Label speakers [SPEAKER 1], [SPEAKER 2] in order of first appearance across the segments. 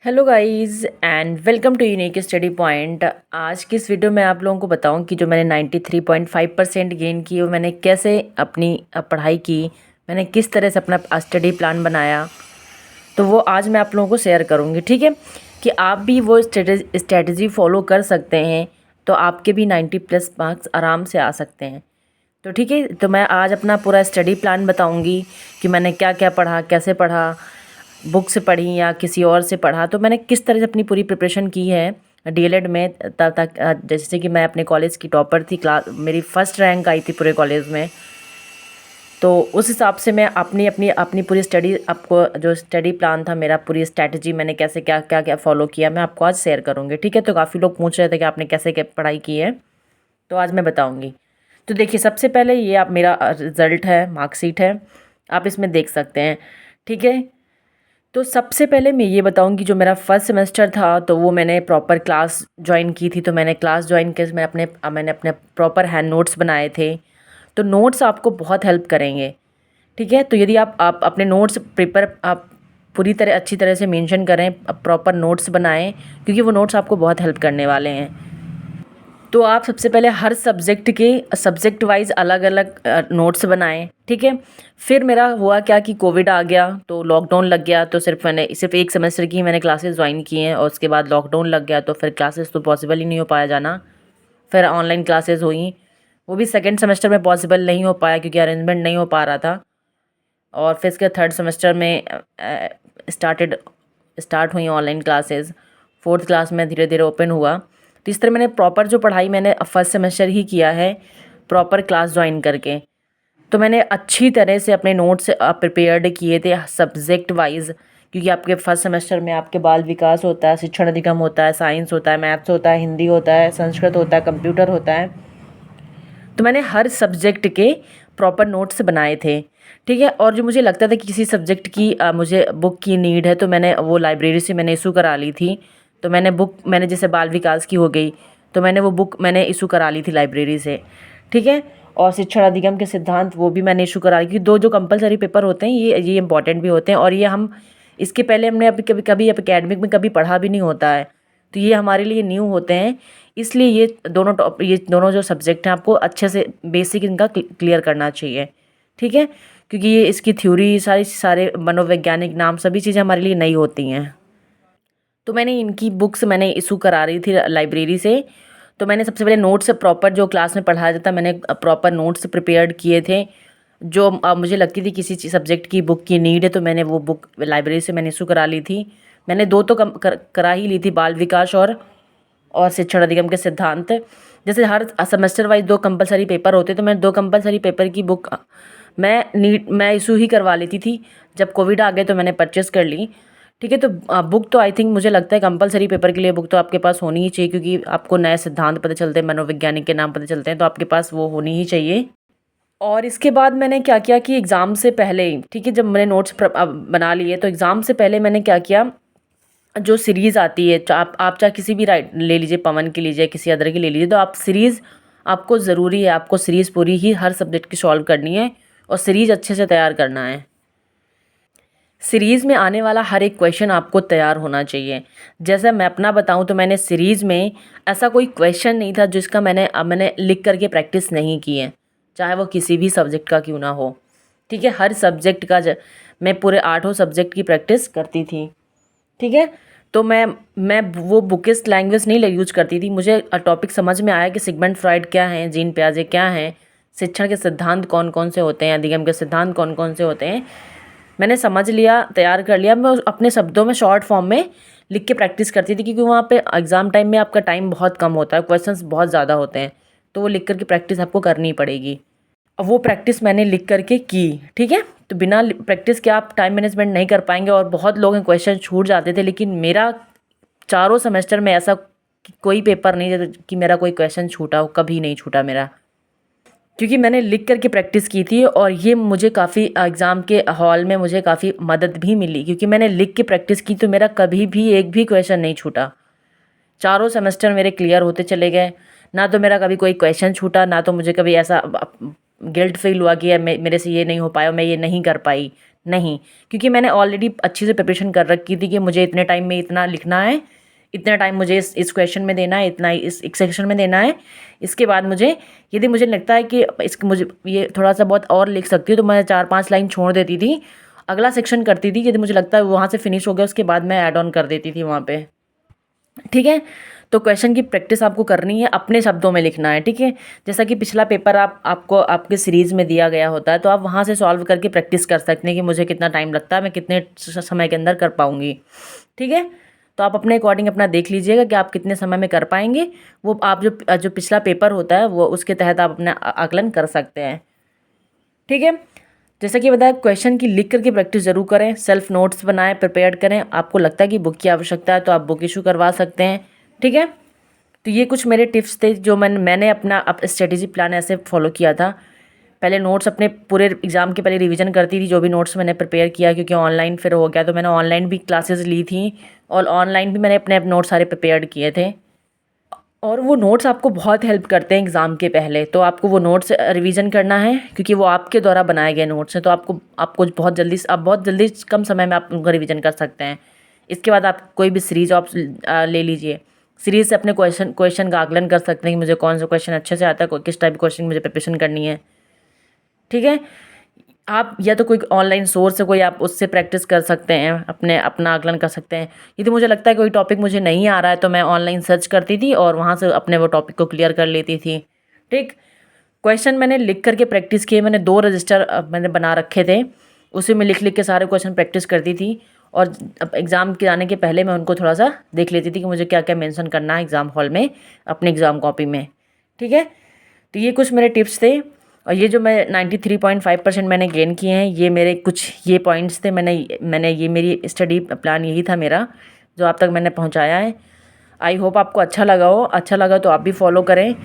[SPEAKER 1] Hello guys and welcome to unique study point. आज की इस वीडियो में आप लोगों को बताऊं कि जो मैंने 93.5% गेन की वो मैंने कैसे अपनी पढ़ाई की, मैंने किस तरह से अपना स्टडी प्लान बनाया। तो वो आज मैं आप लोगों को शेयर करूंगी, ठीक है, कि आप भी वो स्ट्रेटजी फॉलो कर सकते हैं तो आपके भी 90+ मार्क्स आराम से आ सकते हैं। तो ठीक है, तो मैं आज अपना पूरा स्टडी प्लान बताऊंगी कि मैंने क्या क्या पढ़ा, कैसे पढ़ा, बुक से पढ़ी या किसी और से पढ़ा, तो मैंने किस तरह से अपनी पूरी प्रिपरेशन की है डीएलएड में। तब तक जैसे कि मैं अपने कॉलेज की टॉपर थी, क्लास मेरी फर्स्ट रैंक आई थी पूरे कॉलेज में। तो उस हिसाब से मैं अपनी अपनी अपनी पूरी स्टडी, आपको जो स्टडी प्लान था मेरा, पूरी स्ट्रैटेजी मैंने कैसे क्या क्या क्या फॉलो किया, मैं आपको आज शेयर करूँगी, ठीक है। तो काफ़ी लोग पूछ रहे थे कि आपने कैसे क्या पढ़ाई की है, तो आज मैं बताऊँगी। तो देखिए, सबसे पहले ये आप मेरा रिज़ल्ट है, मार्कशीट है, आप इसमें देख सकते हैं, ठीक है। तो सबसे पहले मैं ये बताऊंगी, जो मेरा फर्स्ट सेमेस्टर था तो वो मैंने प्रॉपर क्लास ज्वाइन की थी। तो मैंने क्लास ज्वाइन के मैंने अपने प्रॉपर हैंड नोट्स बनाए थे। तो नोट्स आपको बहुत हेल्प करेंगे, ठीक है। तो यदि आप अपने नोट्स प्रिपेयर आप पूरी तरह अच्छी तरह से मेंशन करें, प्रॉपर नोट्स बनाएं, क्योंकि वो नोट्स आपको बहुत हेल्प करने वाले हैं। तो आप सबसे पहले हर सब्जेक्ट के सब्जेक्ट वाइज अलग अलग नोट्स बनाएं, ठीक है। फिर मेरा हुआ क्या कि कोविड आ गया, तो लॉकडाउन लग गया। तो सिर्फ एक सेमेस्टर की मैंने क्लासेस ज्वाइन की हैं और उसके बाद लॉकडाउन लग गया, तो फिर क्लासेस तो पॉसिबल ही नहीं हो पाया जाना। फिर ऑनलाइन क्लासेस हुई, वो भी सेकेंड सेमेस्टर में पॉसिबल नहीं हो पाया क्योंकि अरेंजमेंट नहीं हो पा रहा था। और फिर इसके थर्ड सेमेस्टर में स्टार्ट हुई ऑनलाइन क्लासेस। फोर्थ क्लास में धीरे धीरे ओपन हुआ। तो इस तरह मैंने प्रॉपर जो पढ़ाई मैंने फर्स्ट सेमेस्टर ही किया है, प्रॉपर क्लास ज्वाइन करके। तो मैंने अच्छी तरह से अपने नोट्स प्रिपेयर्ड किए थे सब्जेक्ट वाइज, क्योंकि आपके फर्स्ट सेमेस्टर में आपके बाल विकास होता है, शिक्षण अधिगम होता है, साइंस होता है, मैथ्स होता है, हिंदी होता है, संस्कृत होता है, कंप्यूटर होता है। तो मैंने हर सब्जेक्ट के प्रॉपर नोट्स बनाए थे, ठीक है। और जो मुझे लगता था कि किसी सब्जेक्ट की मुझे बुक की नीड है, तो मैंने वो लाइब्रेरी से मैंने इशू करा ली थी। तो मैंने जैसे बाल विकास की हो गई, तो मैंने वो बुक मैंने इशू करा ली थी लाइब्रेरी से, ठीक है। और शिक्षण अधिगम के सिद्धांत वो भी मैंने इशू करा ली, क्योंकि दो जो कंपलसरी पेपर होते हैं ये इंपॉर्टेंट भी होते हैं, और ये हम इसके पहले हमने अभी कभी कभी एकेडमिक में कभी पढ़ा भी नहीं होता है, तो ये हमारे लिए न्यू होते हैं। इसलिए ये दोनों जो सब्जेक्ट हैं आपको अच्छे से बेसिक इनका क्लियर करना चाहिए, ठीक है। क्योंकि ये इसकी थ्योरी सारे मनोवैज्ञानिक नाम सभी चीज़ें हमारे लिए नई होती हैं। तो मैंने इनकी बुक्स मैंने इशू करा रही थी लाइब्रेरी से। तो मैंने सबसे पहले नोट्स प्रॉपर जो क्लास में पढ़ाया जाता मैंने प्रॉपर नोट्स प्रिपेयर्ड किए थे। जो मुझे लगती थी किसी सब्जेक्ट की बुक की नीड है, तो मैंने वो बुक लाइब्रेरी से मैंने इशू करा ली थी। मैंने दो तो करा ही ली थी, बाल विकास और शिक्षण अधिगम के सिद्धांत। जैसे हर सेमेस्टर वाइज दो कंपलसरी पेपर होते, तो मैं दो कंपलसरी पेपर की बुक मैं इशू ही करवा लेती थी। जब कोविड आ गए तो मैंने परचेस कर ली, ठीक है। तो बुक तो आई थिंक मुझे लगता है कंपलसरी पेपर के लिए बुक तो आपके पास होनी ही चाहिए, क्योंकि आपको नए सिद्धांत पता चलते हैं, मनोवैज्ञानिक के नाम पता चलते हैं, तो आपके पास वो होनी ही चाहिए। और इसके बाद मैंने क्या किया कि एग्ज़ाम से पहले, ठीक है, जब मैंने नोट्स बना लिए, तो एग्ज़ाम से पहले मैंने क्या किया, जो सीरीज़ आती है, आप चाहे किसी भी राइट ले लीजिए, पवन की लीजिए, किसी अदर की ले लीजिए, तो आप सीरीज़ आपको ज़रूरी है, आपको सीरीज़ पूरी ही हर सब्जेक्ट की सॉल्व करनी है और सीरीज़ अच्छे से तैयार करना है। सीरीज़ में आने वाला हर एक क्वेश्चन आपको तैयार होना चाहिए। जैसे मैं अपना बताऊं तो मैंने सीरीज़ में ऐसा कोई क्वेश्चन नहीं था जिसका मैंने लिख करके प्रैक्टिस नहीं की है, चाहे वो किसी भी सब्जेक्ट का क्यों ना हो, ठीक है। हर सब्जेक्ट का मैं पूरे 8 सब्जेक्ट की प्रैक्टिस करती थी, ठीक है। तो मैं वो बुकिस्ट लैंग्वेज नहीं यूज करती थी। मुझे टॉपिक समझ में आया कि सिगमंड फ्रॉइड क्या हैं, जीन पियाजे क्या हैं, शिक्षण के सिद्धांत कौन कौन से होते हैं, अधिगम के सिद्धांत कौन कौन से होते हैं, मैंने समझ लिया, तैयार कर लिया। मैं अपने शब्दों में शॉर्ट फॉर्म में लिख के प्रैक्टिस करती थी, क्योंकि वहाँ पे एग्ज़ाम टाइम में आपका टाइम बहुत कम होता है, क्वेश्चंस बहुत ज़्यादा होते हैं, तो वो लिख करके प्रैक्टिस आपको करनी पड़ेगी। अब वो प्रैक्टिस मैंने लिख करके की, ठीक है। तो बिना प्रैक्टिस के आप टाइम मैनेजमेंट नहीं कर पाएंगे, और बहुत लोग क्वेश्चन छूट जाते थे, लेकिन मेरा चारों सेमेस्टर में ऐसा कोई पेपर नहीं कि मेरा कोई क्वेश्चन छूटा हो, कभी नहीं छूटा मेरा, क्योंकि मैंने लिख करके प्रैक्टिस की थी। और ये मुझे काफ़ी एग्ज़ाम के हॉल में मुझे काफ़ी मदद भी मिली, क्योंकि मैंने लिख के प्रैक्टिस की, तो मेरा कभी भी एक भी क्वेश्चन नहीं छूटा। चारों सेमेस्टर मेरे क्लियर होते चले गए, ना तो मेरा कभी कोई क्वेश्चन छूटा, ना तो मुझे कभी ऐसा गिल्ट फील हुआ कि मेरे से ये नहीं हो पाया, मैं ये नहीं कर पाई, नहीं, क्योंकि मैंने ऑलरेडी अच्छी से प्रिपरेशन कर रखी थी कि मुझे इतने टाइम में इतना लिखना है, इतना टाइम मुझे इस क्वेश्चन में देना है, इतना इस सेक्शन में देना है। इसके बाद मुझे यदि मुझे लगता है कि मुझे ये थोड़ा सा बहुत और लिख सकती हूँ तो मैं 4-5 लाइन छोड़ देती थी, अगला सेक्शन करती थी। यदि मुझे लगता है वहाँ से फिनिश हो गया उसके बाद मैं ऐड ऑन कर देती थी वहाँ पे। ठीक है, तो क्वेश्चन की प्रैक्टिस आपको करनी है, अपने शब्दों में लिखना है। ठीक है, जैसा कि पिछला पेपर आपको आपके सीरीज़ में दिया गया होता है, तो आप वहाँ से सॉल्व करके प्रैक्टिस कर सकते हैं कि मुझे कितना टाइम लगता है, मैं कितने समय के अंदर कर पाऊँगी। ठीक है, तो आप अपने अकॉर्डिंग अपना देख लीजिएगा कि आप कितने समय में कर पाएंगे। वो आप जो पिछला पेपर होता है वो उसके तहत आप अपना आकलन कर सकते हैं। ठीक है, जैसा कि बताया, क्वेश्चन की लिख करके प्रैक्टिस जरूर करें, सेल्फ नोट्स बनाएं, प्रिपेयर करें। आपको लगता है कि बुक की आवश्यकता है तो आप बुक इशू करवा सकते हैं। ठीक है, तो ये कुछ मेरे टिप्स थे जो मैंने अपना स्ट्रेटेजी प्लान ऐसे फॉलो किया था। पहले नोट्स अपने पूरे एग्ज़ाम के पहले रिवीजन करती थी, जो भी नोट्स मैंने प्रिपेयर किया, क्योंकि ऑनलाइन फिर हो गया तो मैंने ऑनलाइन भी क्लासेस ली थी और ऑनलाइन भी मैंने अपने नोट्स सारे प्रिपेयर किए थे। और वो नोट्स आपको बहुत हेल्प करते हैं एग्ज़ाम के पहले, तो आपको वो नोट्स रिवीजन करना है क्योंकि वो आपके द्वारा बनाए गए नोट्स हैं। तो आपको बहुत जल्दी कम समय में आप उनका रिवीजन कर सकते हैं। इसके बाद आप कोई भी सीरीज आप ले लीजिए, सीरीज से अपने क्वेश्चन का आकलन कर सकते हैं कि मुझे कौन सा क्वेश्चन अच्छे से आता है, किस टाइप क्वेश्चन मुझे प्रिपरेशन करनी है। ठीक है, आप या तो कोई ऑनलाइन सोर्स है कोई, आप उससे प्रैक्टिस कर सकते हैं, अपना आकलन कर सकते हैं। यदि मुझे लगता है कोई टॉपिक मुझे नहीं आ रहा है तो मैं ऑनलाइन सर्च करती थी और वहाँ से अपने वो टॉपिक को क्लियर कर लेती थी। ठीक, क्वेश्चन मैंने लिख करके प्रैक्टिस किए, मैंने 2 रजिस्टर मैंने बना रखे थे, उसी में लिख के सारे क्वेश्चन प्रैक्टिस करती थी। और अब एग्ज़ाम के आने के पहले मैं उनको थोड़ा सा देख लेती थी कि मुझे क्या क्या मेंशन करना है एग्ज़ाम हॉल में अपने एग्ज़ाम कॉपी में। ठीक है, तो ये कुछ मेरे टिप्स थे। और ये जो मैं 93.5% मैंने गेन किए हैं, ये मेरे कुछ ये पॉइंट्स थे, मैंने ये मेरी स्टडी प्लान यही था मेरा, जो आप तक मैंने पहुंचाया है। आई होप आपको अच्छा लगा हो। अच्छा लगा तो आप भी फॉलो करें।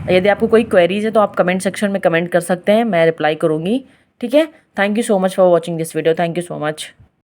[SPEAKER 1] यदि आपको कोई क्वेरीज है तो आप कमेंट सेक्शन में कमेंट कर सकते हैं, मैं रिप्लाई करूँगी। ठीक है, thank you so much for watching this video. Thank you so much.